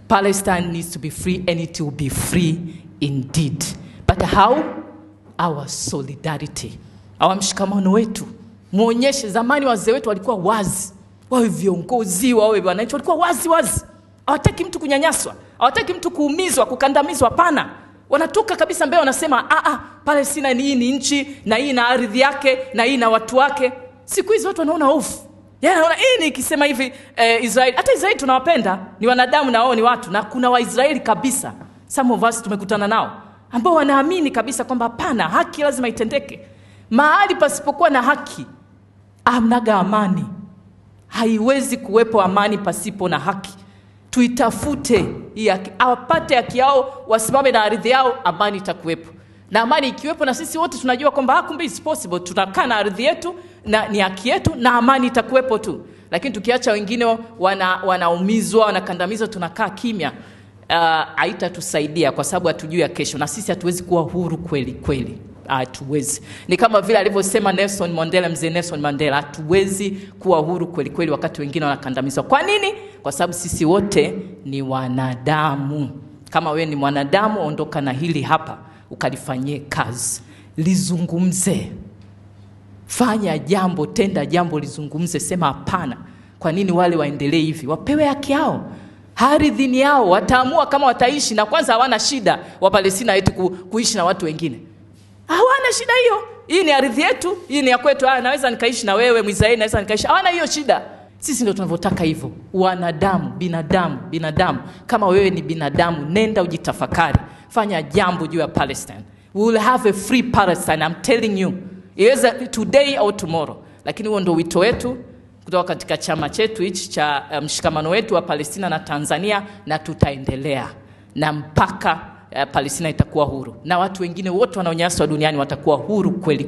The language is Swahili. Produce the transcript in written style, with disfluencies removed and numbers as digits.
Palestine needs to be free, and it will be free indeed. But how? Our solidarity, our mshikamano wetu. Muonyeshe. Zamani wazee wetu walikuwa wazi, wawe viongozi, wawe wananchi, walikuwa wazi. Hawataki mtu kunyanyaswa, hawataki mtu kuumizwa, kukandamizwa. Hapana, wanatoka kabisa mbele, wanasema Palestina ni nchi, na hii na ardhi yake, na hii na watu wake. Siku hizi watu wanaona hofu. Anaona nikisema hivi Israeli, hata Israeli tunawapenda, ni wanadamu na wao ni watu, na kuna Waisraeli kabisa, some of us tumekutana nao, ambao wanaamini kabisa kwamba hapana, haki lazima itendeke. Mahali pasipokuwa na haki hamnaga amani. Haiwezi kuwepo amani pasipo na haki. Tuitafute hii haki, awapate haki yao, wasimame na ardhi yao, amani itakuwepo. Na amani ikiwepo, na sisi wote tunajua kwamba kumbe it's possible, tunakaa na ardhi yetu na ni haki yetu, na amani itakuwepo tu. Lakini tukiacha wengine wanaumizwa, wanakandamizwa, tunakaa kimya, haitatusaidia, kwa sababu hatujui ya kesho, na sisi hatuwezi kuwa huru kweli. Hatuwezi. Ni kama vile alivyosema Nelson Mandela, mzee Nelson Mandela, hatuwezi kuwa huru kweli wakati wengine wanakandamizwa. Kwa nini? Kwa sababu sisi wote ni wanadamu. Kama wewe ni mwanadamu, ondoka na hili hapa, ukalifanyie kazi. Lizungumze. Fanya jambo, tenda jambo, lizungumze, sema hapana. Kwa nini wale waendelee hivi? Wapewe haki yao. Ardhi yao, wataamua kama wataishi, na kwanza hawana shida wa Palestina eti kuishi na watu wengine. Hawana shida hiyo. Hii ni ardhi yetu, hii ni ya kwetu. Naweza nikaishi na wewe Mwisraeli, naweza nikaishi. Hawana hiyo shida. Sisi ndio tunavyotaka hivyo. Wanadamu, binadamu. Kama wewe ni binadamu, nenda ujitafakari. Fanya jambo juu ya Palestine. We will have a free Palestine, I'm telling you. Either today or tomorrow. Lakini huo ndio wito wetu kutoka katika chama chetu hichi cha mshikamano wetu wa Palestina na Tanzania, na tutaendelea na mpaka Palestina itakuwa huru, na watu wengine wote wanaonyanyaswa duniani watakuwa huru kweli.